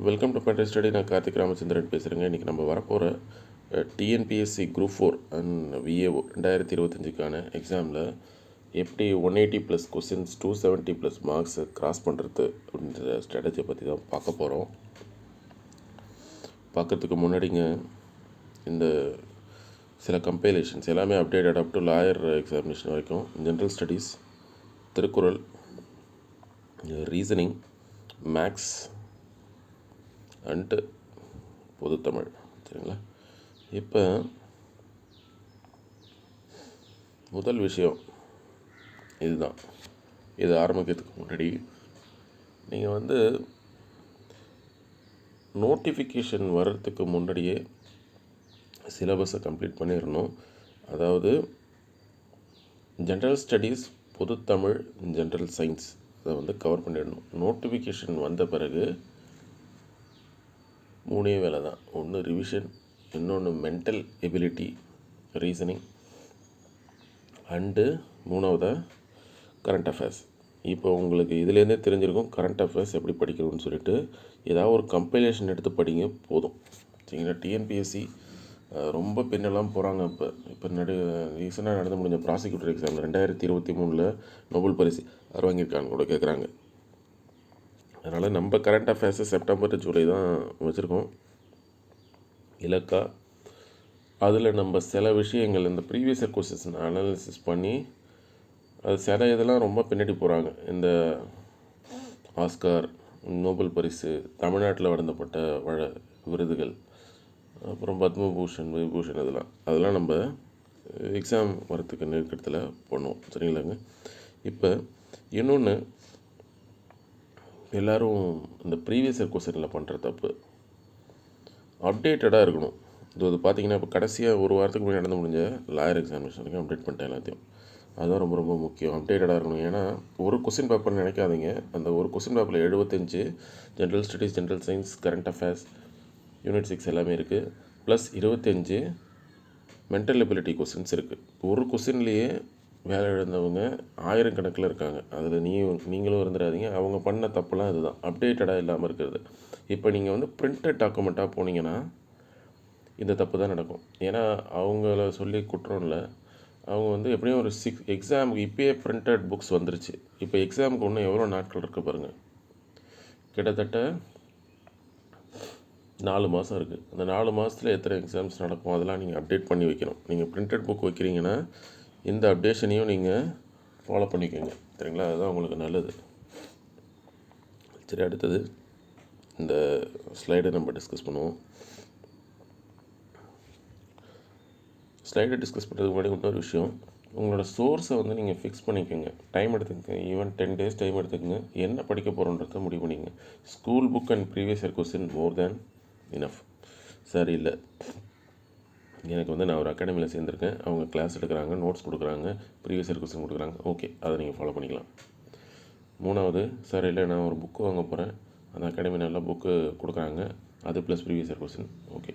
Welcome to பென்ட்ரி study. நான் கார்த்திக் ராமச்சந்திரன் பேசுகிறேங்க. இன்றைக்கி நம்ம வரப்போகிற டிஎன்பிஎஸ்சி குரூப் 4 அண்ட் விஏஓ 2025க்கான எக்ஸாமில் எப்படி 180+ கொஸ்டின்ஸ் 270+ மார்க்ஸை கிராஸ் பண்ணுறது அப்படின்ற ஸ்ட்ராட்டஜியை பற்றி தான் பார்க்க போகிறோம். பார்க்குறதுக்கு முன்னாடிங்க இந்த சில கம்பைலேஷன்ஸ் எல்லாமே அப்டேட்டட் அப் டு லாயர் எக்ஸாமினேஷன் வரைக்கும். General studies, Thirukkural, reasoning, maths and பொதுத்தமிழ். சரிங்களா? இப்போ முதல் விஷயம் இதுதான். இது ஆரம்பிக்கிறதுக்கு முன்னாடி நீங்கள் நோட்டிஃபிகேஷன் வர்றதுக்கு முன்னாடியே சிலபஸை கம்ப்ளீட் பண்ணிடணும். அதாவது ஜென்ரல் ஸ்டடீஸ், பொதுத்தமிழ், ஜென்ரல் சயின்ஸ் அதை கவர் பண்ணிடணும். நோட்டிஃபிகேஷன் வந்த பிறகு 3 வேலை தான். ஒன்று ரிவிஷன், இன்னொன்று மென்டல் எபிலிட்டி, ரீசனிங், அண்டு 3வது கரண்ட் அஃபேர்ஸ். இப்போ உங்களுக்கு இதுலேருந்தே தெரிஞ்சிருக்கும் கரண்ட் அஃபேர்ஸ் எப்படி படிக்கணும்னு சொல்லிட்டு. ஏதாவது ஒரு கம்பைலேஷன் எடுத்து படிங்க போதும். சரிங்களா? டிஎன்பிஎஸ்சி ரொம்ப பின்னெல்லாம் போகிறாங்க. இப்போ ரீசெண்டாக நடந்து முடிஞ்ச ப்ராசிக்யூட்டர் எக்ஸாமில் 2023 நோபல் பரிசு வாங்கியிருக்காங்க கூட கேட்குறாங்க. அதனால் நம்ம கரண்ட் அஃபேர்ஸை செப்டம்பர் ஜூலை தான் வச்சுருக்கோம் இலக்கா. அதில் நம்ம சில விஷயங்கள் இந்த ப்ரீவியஸ் இயர் கொஸ்டின்ஸ் அனாலிசிஸ் பண்ணி அது சில இதெல்லாம் ரொம்ப பின்னாடி போகிறாங்க. இந்த ஆஸ்கார், நோபல் பரிசு, தமிழ்நாட்டில் வழங்கப்பட்ட விருதுகள், அப்புறம் பத்மபூஷன், விபூஷன், அதெல்லாம் நம்ம எக்ஸாம் வரத்துக்கு நெருக்கத்தில் பண்ணுவோம். சரிங்களாங்க? இப்போ இன்னொன்று, எல்லோரும் இந்த ப்ரீவியஸ் இயர் கொஸ்டினில் பண்ணுற தப்பு, அப்டேட்டடாக இருக்கணும். இது பார்த்திங்கன்னா இப்போ கடைசியாக ஒரு வாரத்துக்கு முன்னாடி நடந்து முடிஞ்ச லாயர் எக்ஸாமினேஷனுக்கு அப்டேட் பண்ணிட்டேன் எல்லாத்தையும். அதுதான் ரொம்ப ரொம்ப முக்கியம். அப்டேட்டடாக இருக்கணும். ஏன்னா ஒரு கொஸ்டின் பேப்பர்னு நினைக்காதீங்க. அந்த ஒரு கொஸ்டின் பேப்பரில் 75 general studies, general science, current affairs, unit 6 எல்லாமே இருக்குது. ப்ளஸ் 25 மென்டல் எபிலிட்டி கொஸ்டின்ஸ் இருக்குது. ஒரு கொஸ்டின்லேயே வேலை இழந்தவங்க ஆயிரக்கணக்கில் இருக்காங்க. அதில் நீங்களும் இருந்துடாதீங்க. அவங்க பண்ண தப்புலாம் இதுதான், அப்டேட்டடாக இல்லாமல் இருக்கிறது. இப்போ நீங்கள் பிரிண்டட் டாக்குமெண்ட்டாக போனீங்கன்னா இந்த தப்பு தான் நடக்கும். ஏன்னா அவங்கள சொல்லி குற்றம் இல்லை. அவங்க எப்படியும் ஒரு எக்ஸாமுக்கு இப்போயே பிரிண்டட் புக்ஸ் வந்துருச்சு. இப்போ எக்ஸாமுக்கு இன்னும் எவ்வளோ நாட்கள் இருக்குது பாருங்கள். கிட்டத்தட்ட 4 மாதம் இருக்குது. அந்த 4 மாதத்தில் எத்தனை எக்ஸாம்ஸ் நடக்கும் அதெல்லாம் நீங்கள் அப்டேட் பண்ணி வைக்கணும். நீங்கள் பிரிண்டட் புக் வைக்கிறீங்கன்னா இந்த அப்டேஷனையும் நீங்கள் ஃபாலோ பண்ணிக்கோங்க. சரிங்களா? அதுதான் உங்களுக்கு நல்லது. சரி, அடுத்தது இந்த ஸ்லைடை நம்ம டிஸ்கஸ் பண்ணுவோம். ஸ்லைடை டிஸ்கஸ் பண்ணுறதுக்கு முன்னாடி இன்னொரு விஷயம், உங்களோட சோர்ஸை நீங்கள் ஃபிக்ஸ் பண்ணிக்கோங்க. டைம் எடுத்துக்கங்க. ஈவன் 10 days டைம் எடுத்துக்கங்க. என்ன படிக்க போகிறோன்றத முடிவு பண்ணிக்கங்க. School book and previous year question more than enough. சரி, இல்லை எனக்கு நான் ஒரு அகாடமியில் சேர்ந்துருக்கேன், அவங்க கிளாஸ் எடுக்கிறாங்க, நோட்ஸ் கொடுக்குறாங்க, ப்ரீவியஸ் இயர் கொஸ்டின் கொடுக்குறாங்க, ஓகே, அதை நீங்கள் ஃபாலோ பண்ணிக்கலாம். 3வது, சார் இல்லை நான் ஒரு புக்கு வாங்க போகிறேன், அந்த அகாடமி நல்லா புக்கு கொடுக்குறாங்க, அது plus previous year question, okay.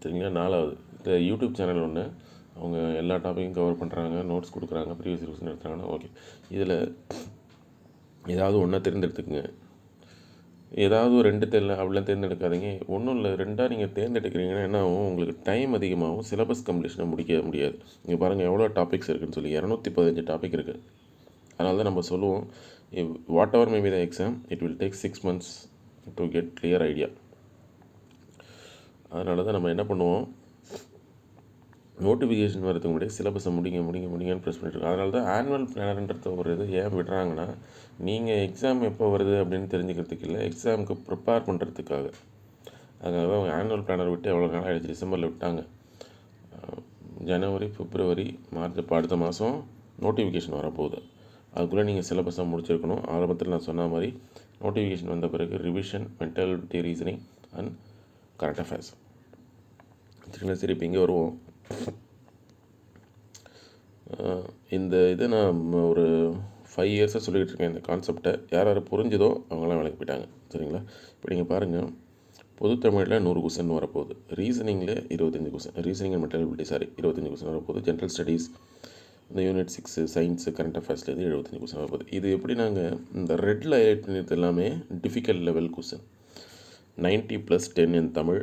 சரிங்களா? 4வது, இந்த யூடியூப் சேனல் ஒன்று, அவங்க எல்லா டாப்பிக்கும் கவர் பண்ணுறாங்க, நோட்ஸ் கொடுக்குறாங்க, ப்ரீவியஸ் இயர் கொஸ்டின் எடுத்துகிறாங்கன்னா ஓகே. இதில் ஏதாவது ஒன்றா தேர்ந்தெடுத்துக்குங்க. ஏதாவது ஒரு 2 அப்படிலாம் தேர்ந்தெடுக்காதீங்க. ஒன்றும் இல்லை, 2ஆக நீங்கள் தேர்ந்தெடுக்கிறீங்கன்னா என்ன ஆகும், உங்களுக்கு டைம் அதிகமாகும், சிலபஸ் கம்ப்ளீஷனை முடிக்க முடியாது. நீங்கள் பாருங்கள் எவ்வளோ டாபிக்ஸ் இருக்குதுன்னு சொல்லி, 215 டாபிக் இருக்குது. அதனால தான் நம்ம சொல்லுவோம், what ever may be the exam, it will take 6 months to get clear idea. அதனால தான் நம்ம என்ன பண்ணுவோம், நோட்டிஃபிகேஷன் வரதுக்கு முன்னாடி சிலபஸை முடிங்கன்னு ப்ரெஸ் பண்ணிட்டுருக்கோம். அதனால தான் ஆனுவல் பிளானர்ன்றது ஒரு இது ஏன் விடுறாங்கன்னா, நீங்கள் எக்ஸாம் எப்போ வருது அப்படின்னு தெரிஞ்சுக்கிறதுக்கு இல்லை, எக்ஸாமுக்கு ப்ரிப்பேர் பண்ணுறதுக்காக. அதனால தான் அவங்க ஆனுவல் பிளானர் விட்டு எவ்வளோ நாள் ஆகிடுச்சு, டிசம்பரில் விட்டாங்க. ஜனவரி, பிப்ரவரி, மார்ச், இப்போ அடுத்த மாதம் நோட்டிஃபிகேஷன் வரப்போகுது. அதுக்குள்ளே நீங்கள் சிலபஸாக முடிச்சிருக்கணும். ஆரம்பத்தில் நான் சொன்ன மாதிரி நோட்டிஃபிகேஷன் வந்த பிறகு revision, mental reasoning and current affairs. சரிங்களா? சரி, இப்போ இங்கே வருவோம். இந்த இதை நான் ஒரு 5 years சொல்லிகிட்டு இருக்கேன். இந்த கான்செப்டை யார் புரிஞ்சுதோ அவங்களாம் வேலைக்கு போயிட்டாங்க. சரிங்களா? இப்போ நீங்கள் பாருங்கள், பொதுத்தமிழில் 100 கொஸ்டின் வரப்போகுது, ரீசனிங்கில் 25 question, reasoning and mental ability 25 question வரப்போகுது, ஜென்ரல் ஸ்டடீஸ் இந்த யூனிட் 6 சயின்ஸு கரண்ட் அஃபேர்ஸ்லேருந்து 75 கொஸ்டின் வரப்போகுது. இது எப்படி நாங்கள் இந்த ரெட்டில் ஹைலைட் பண்ணியது எல்லாமே difficult level question. 90 + 10 in Tamil,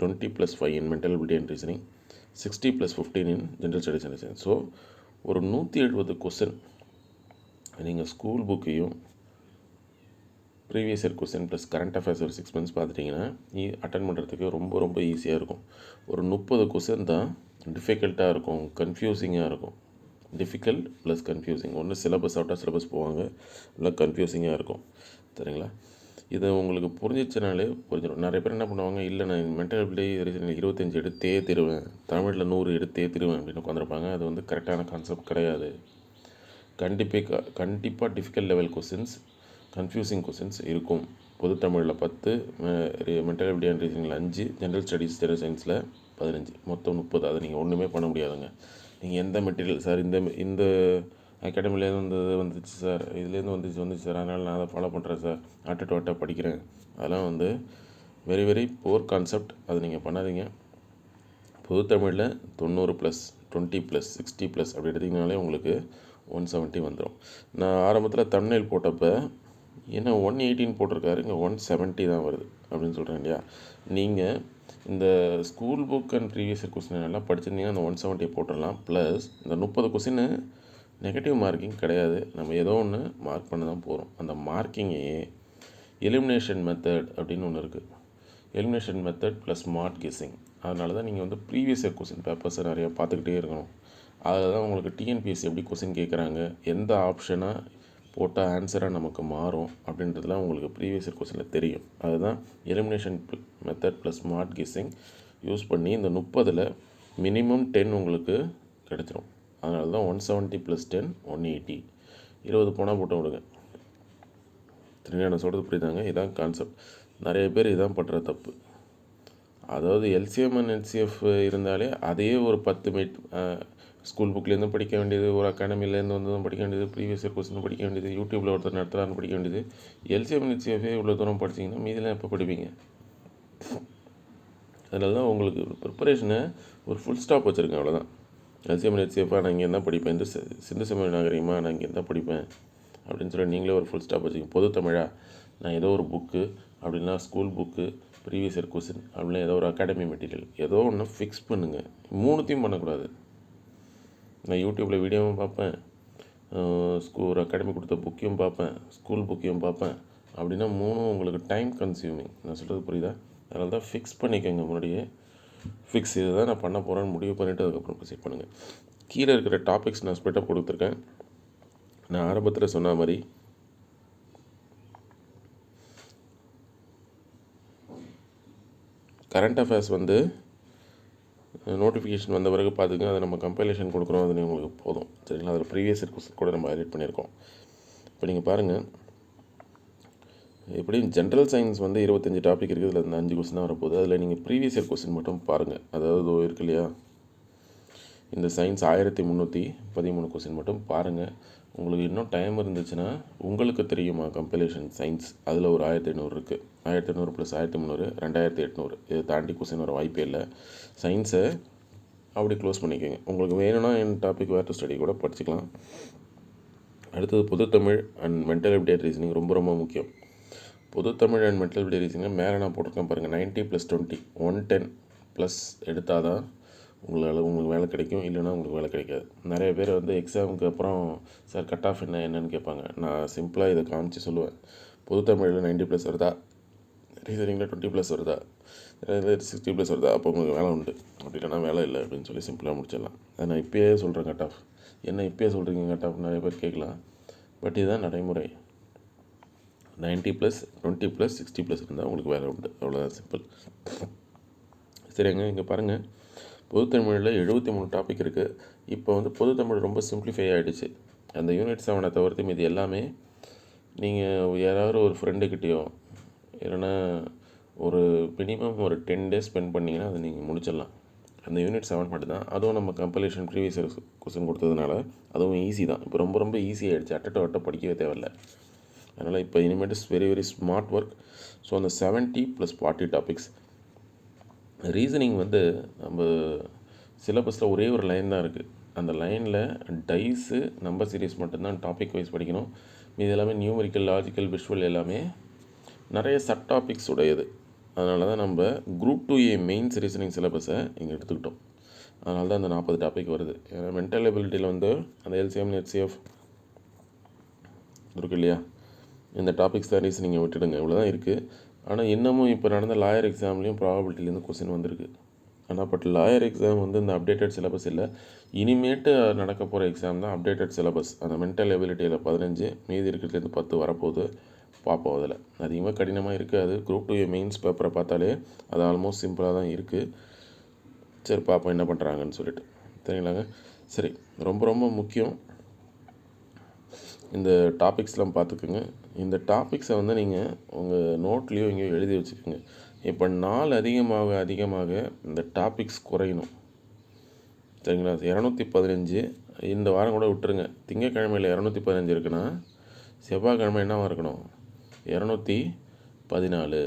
20 + 5 in mental ability and reasoning, 60 + 15 in general studies and reasoning. So ஒரு 170 கொஸ்டின் நீங்கள் ஸ்கூல் புக்கையும் previous year question plus current affairs ஒரு 6 months பார்த்துட்டிங்கன்னா அட்டன் பண்ணுறதுக்கு ரொம்ப ரொம்ப ஈஸியாக இருக்கும். ஒரு 30 கொஸ்டின் தான் டிஃபிகல்ட்டாக இருக்கும், கன்ஃபியூசிங்காக இருக்கும். Difficult plus confusing. ஒன்று சிலபஸ் அவுட் ஆஃப் சிலபஸ் போவாங்க, இல்லை கன்ஃபியூசிங்காக இருக்கும். சரிங்களா? இதை உங்களுக்கு புரிஞ்சிச்சுனாலே புரிஞ்சிடும். நிறைய பேர் என்ன பண்ணுவாங்க, இல்லை நான் மென்டல் எபிலிட்டி ரீசனிங் 25 எடுத்தே தருவேன், தமிழில் 100 எடுத்தே தருவேன் அப்படின்னு உட்காந்துருப்பாங்க. அது வந்து கரெக்டான கான்செப்ட் கிடையாது. கண்டிப்பாக difficult level questions, confusing questions இருக்கும். பொது தமிழில் 10, மென்டல் எபிலிட்டி அண்ட் ரீசனிங்கில் 5, ஜென்ரல் ஸ்டடீஸ் ஜென்ரல் சயின்ஸில் 15, மொத்தம் 30. அதை நீங்கள் ஒன்றுமே பண்ண முடியாதுங்க. நீங்கள் எந்த மெட்டீரியல் சார் இந்த அகாடமிலேருந்து வந்துச்சு சார், இதுலேருந்து வந்துச்சு சார், அதனால் நான் அதை ஃபாலோ பண்ணுறேன் சார், ஆட்டை படிக்கிறேன், அதெல்லாம் வந்து வெரி வெரி புவர் கான்செப்ட். அது நீங்கள் பண்ணாதீங்க. பொது தமிழில் 90 + 20 + 60 அப்படி எடுத்திங்கனாலே உங்களுக்கு 170 வந்துடும். நான் ஆரம்பத்தில் தம்ப்நெயில் போட்டப்போ ஏன்னா 118 போட்டிருக்காரு, இங்கே 170 தான் வருது அப்படின்னு சொல்கிறேன் இல்லையா? நீங்கள் இந்த school book and previous year question எல்லாம் படிச்சிருந்தீங்கன்னா அந்த 170 போட்டுடலாம். ப்ளஸ் இந்த 30 கொஸ்டின் நெகட்டிவ் மார்க்கிங் கிடையாது, நம்ம ஏதோ ஒன்று மார்க் பண்ண தான் போகிறோம். அந்த மார்க்கிங்கே எலிமினேஷன் மெத்தட் அப்படின்னு ஒன்று இருக்குது. Elimination method plus smart guessing. அதனால தான் நீங்கள் வந்து ப்ரீவியஸ் இயர் கொஸ்டின் பேப்பர்ஸை நிறையா பார்த்துக்கிட்டே இருக்கணும். அதில் தான் உங்களுக்கு டிஎன்பிஎஸ்சி எப்படி கொஸ்டின் கேட்குறாங்க, எந்த ஆப்ஷனாக போட்டால் ஆன்சராக நமக்கு மாறும் அப்படின்றதுலாம் உங்களுக்கு ப்ரீவியஸ் இயர் கொஸ்டினில் தெரியும். அதுதான் elimination method plus smart guessing use பண்ணி இந்த 30ல் மினிமம் 10 உங்களுக்கு கிடச்சிரும். அதனால தான் 170 + 10 180. 20 போனால் போட்டு விடுங்க. சரிங்களா? நான் சொல்கிறது புரியுதாங்க? இதான் கான்செப்ட். நிறைய பேர் இதான் பண்ணுற தப்பு. அதாவது எல்சிஎம் அண்ட் என்சிஎஃப் இருந்தாலே அதையே ஒரு 10 ஸ்கூல் புக்லேருந்து படிக்க வேண்டியது, ஒரு அகாடமிலேருந்து வந்து படிக்க வேண்டியது, ப்ரீவியஸ் இயர் கொஸ்டின் படிக்க வேண்டியது, யூடியூப்பில் ஒருத்தர் நடத்துகிறான்னு படிக்க வேண்டியது. எல்சிஎம் அண்ட் என்சிஎஃபே இவ்வளோ தூரம் படிச்சிங்கன்னா மீதிலாம் எப்போ படிப்பீங்க? அதனால தான் உங்களுக்கு ப்ரிப்பரேஷனை ஒரு ஃபுல் ஸ்டாப் வச்சுருக்கேன், அவ்வளோதான். எல்சிஎம் அண்ட் என்சிஎஃபாக நான் இங்கே தான் படிப்பேன், இந்த சிந்து சமய நாகரிகமாக நான் இங்கே தான் படிப்பேன் அப்படின்னு சொல்லி நீங்களே ஒரு ஃபுல் ஸ்டாப் வச்சுக்கோங்க. பொது தமிழா நான் ஏதோ ஒரு புக்கு அப்படின்னா school book, previous year question அப்படின்னா ஏதோ ஒரு அகாடமி மெட்டீரியல் ஏதோ ஒன்று ஃபிக்ஸ் பண்ணுங்கள். 3த்தையும் பண்ணக்கூடாது. நான் யூடியூப்பில் வீடியோவும் பார்ப்பேன், ஒரு அகாடமி கொடுத்த புக்கையும் பார்ப்பேன், ஸ்கூல் புக்கையும் பார்ப்பேன் அப்படின்னா 3 உங்களுக்கு டைம் கன்சியூமிங். நான் சொல்கிறது புரியுதா? அதனால தான் ஃபிக்ஸ் பண்ணிக்கோங்க. முன்னாடியே ஃபிக்ஸ் இதை தான் நான் பண்ண போகிறேன்னு முடிவு பண்ணிவிட்டு அதுக்கப்புறம் ப்ரொசீட் பண்ணுங்கள். கீழே இருக்கிற டாபிக்ஸ் நான் ஸ்ப்ளிட்டப் கொடுத்துருக்கேன். நான் ஆரம்பத்தில் சொன்ன மாதிரி கரண்ட் அஃபேர்ஸ் வந்து நோட்டிஃபிகேஷன் வந்த பிறகு பார்த்துங்க. அதை நம்ம கம்பைலேஷன் கொடுக்குறோம், அது உங்களுக்கு போதும். சரிங்களா? அதில் ப்ரீவியஸ் இயர் கொஸ்டின் கூட நம்ம ஹைலைட் பண்ணியிருக்கோம். இப்போ நீங்கள் பாருங்கள், எப்படியும் ஜென்ரல் சயின்ஸ் வந்து 25 டாபிக் இருக்குது, அதில் அந்த 5 கொஸ்டின் தான் வரப்போகுது. அதில் நீங்கள் ப்ரீவியஸ் இயர் கொஸ்டின் மட்டும் பாருங்கள். அதாவது இருக்கு இல்லையா, இந்த சயின்ஸ் 1313 கொஸ்டின் மட்டும் பாருங்கள். உங்களுக்கு இன்னும் டைம் இருந்துச்சுன்னா உங்களுக்கு தெரியுமா கம்பைலேஷன் சயின்ஸ், அதில் ஒரு 1500 இருக்குது. 1500 + 1300 2800. இதை தாண்டி கொஸ்டின் வர வாய்ப்பே இல்லை. சயின்ஸை அப்படி க்ளோஸ் பண்ணிக்கோங்க. உங்களுக்கு வேணும்னா என் டாபிக் வேர் டு ஸ்டடி கூட படிச்சுக்கலாம். அடுத்தது பொது Tamil and mental ability reasoning ரொம்ப ரொம்ப முக்கியம். பொது Tamil and mental ability reasoning மேலே நான் போட்டிருக்கேன் பாருங்கள். 90 + 20 110+ எடுத்தால் தான் உங்களுக்கு வேலை கிடைக்கும், இல்லைன்னா உங்களுக்கு வேலை கிடைக்காது. நிறைய பேர் வந்து எக்ஸாமுக்கு அப்புறம் சார் கட் ஆஃப் என்னன்னு கேட்பாங்க. நான் சிம்பிளாக இதை காமிச்சு சொல்லுவேன். பொது தமிழில் 90+ வருதா, ரீசனிங்கில் 20+ வருதா, 60+ வருதா, அப்போ உங்களுக்கு வேலை உண்டு, அப்படி இல்லைனா வேலை இல்லை அப்படின்னு சொல்லி சிம்பிளாக முடிச்சிடலாம். அதை நான் இப்போயே சொல்கிறேன் கட் ஆஃப். என்ன இப்போயே சொல்கிறீங்க கட் ஆஃப், நிறைய பேர் கேட்கலாம். பட் இதுதான் நடைமுறை. 90+, 20+, 60+ இருந்தால் உங்களுக்கு வேலை உண்டு, அவ்வளோதான், சிம்பிள். சரிங்க, இங்கே பாருங்கள். பொது தமிழில் 73 டாபிக் இருக்குது. இப்போ வந்து பொது தமிழ் ரொம்ப சிம்பிளிஃபை ஆகிடுச்சு. அந்த யூனிட் 7 தவிர்த்து மீது எல்லாமே நீங்கள் யாராவது ஒரு ஃப்ரெண்டுக்கிட்டேயோ இல்லைன்னா ஒரு மினிமம் ஒரு 10 days ஸ்பெண்ட் பண்ணிங்கன்னா அதை நீங்கள் முடிச்சிடலாம். அந்த யூனிட் 7 மட்டும்தான். அதுவும் நம்ம கம்பைலேஷன் ப்ரீவியஸ் இயர் கொஸ்டின் கொடுத்ததுனால அதுவும் ஈஸி தான். இப்போ ரொம்ப ரொம்ப ஈஸி ஆகிடுச்சு. அட்டை படிக்கவே தேவையில்லை. அதனால் இப்போ இனிமேட்டு very very smart work. So அந்த 70 + 40 டாபிக்ஸ். ரீசனிங் வந்து நம்ம சிலபஸில் ஒரே ஒரு லைன் தான் இருக்குது. அந்த லைனில் டைஸு நம்பர் சீரிஸ் மட்டும்தான் டாபிக் வைஸ் படிக்கணும். இது எல்லாமே நியூமரிக்கல், லாஜிக்கல், விஷுவல் எல்லாமே நிறைய சப் டாபிக்ஸ் உடையது. அதனால தான் நம்ம குரூப் 2A மெயின்ஸ் ரீசனிங் சிலபஸை இங்கே எடுத்துக்கிட்டோம். அதனால தான் அந்த 40 டாபிக் வருது. ஏன்னா மென்டல் எபிலிட்டியில் வந்து அந்த எல்சிஎம், ஹெச்சிஎஃப் இருக்கு இல்லையா, இந்த டாபிக்ஸ் தான் ரீசனிங்கை விட்டுடுங்க, இவ்வளோ தான் இருக்குது. ஆனால் இன்னமும் இப்போ நடந்த லாயர் எக்ஸாம்லேயும் ப்ராபபிலிட்டிலேருந்து கொஸ்டின் வந்திருக்கு. ஆனால் பட் லாயர் எக்ஸாம் வந்து இந்த அப்டேட்டட் சிலபஸ் இல்லை. இனிமேட்டு நடக்க போகிற எக்ஸாம் தான் அப்டேட்டட் சிலபஸ். அந்த மென்டல் எபிலிட்டியில் 15, மீதி இருக்கிறதுலேருந்து 10 வரப்போகுது. பார்ப்போம். அதில் அதிகமாக கடினமாக இருக்காது. குரூப் 2A மெயின்ஸ் பேப்பரை பார்த்தாலே அது ஆல்மோஸ்ட் சிம்பிளாக தான் இருக்குது. சரி, பார்ப்போம் என்ன பண்ணுறாங்கன்னு சொல்லிட்டு. சரிங்களாங்க. சரி, ரொம்ப ரொம்ப முக்கியம் இந்த டாபிக்ஸ்லாம் பார்த்துக்குங்க. இந்த டாபிக்ஸை வந்து நீங்கள் உங்கள் நோட்லேயோ எங்கேயோ எழுதி வச்சுக்கோங்க. இப்போ நாள் அதிகமாக இந்த டாபிக்ஸ் குறையணும். சரிங்களா. 215 இந்த வாரம் கூட விட்டுருங்க. திங்கக்கிழமையில் 215 இருக்குன்னா செவ்வாய்க்கிழமை என்னவாக இருக்கணும், 214,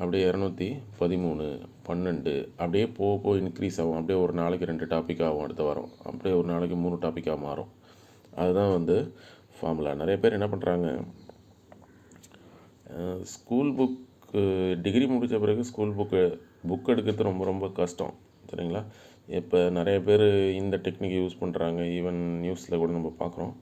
அப்படியே 213, 12 அப்படியே போக இன்க்ரீஸ் ஆகும். அப்படியே ஒரு நாளைக்கு 2 டாபிக் ஆகும் அடுத்த வாரம். அப்படியே ஒரு நாளைக்கு 3 டாப்பிக்காக மாறும். அதுதான் வந்து ஃபார்முலா. நிறைய பேர் என்ன பண்ணுறாங்க, ஸ்கூல் புக்கு டிகிரி முடித்த பிறகு ஸ்கூல் புக் எடுக்கிறது ரொம்ப ரொம்ப கஷ்டம். சரிங்களா. இப்போ நிறைய பேர் இந்த டெக்னிக் யூஸ் பண்ணுறாங்க. ஈவன் நியூஸில் கூட நம்ம பார்க்குறோம்.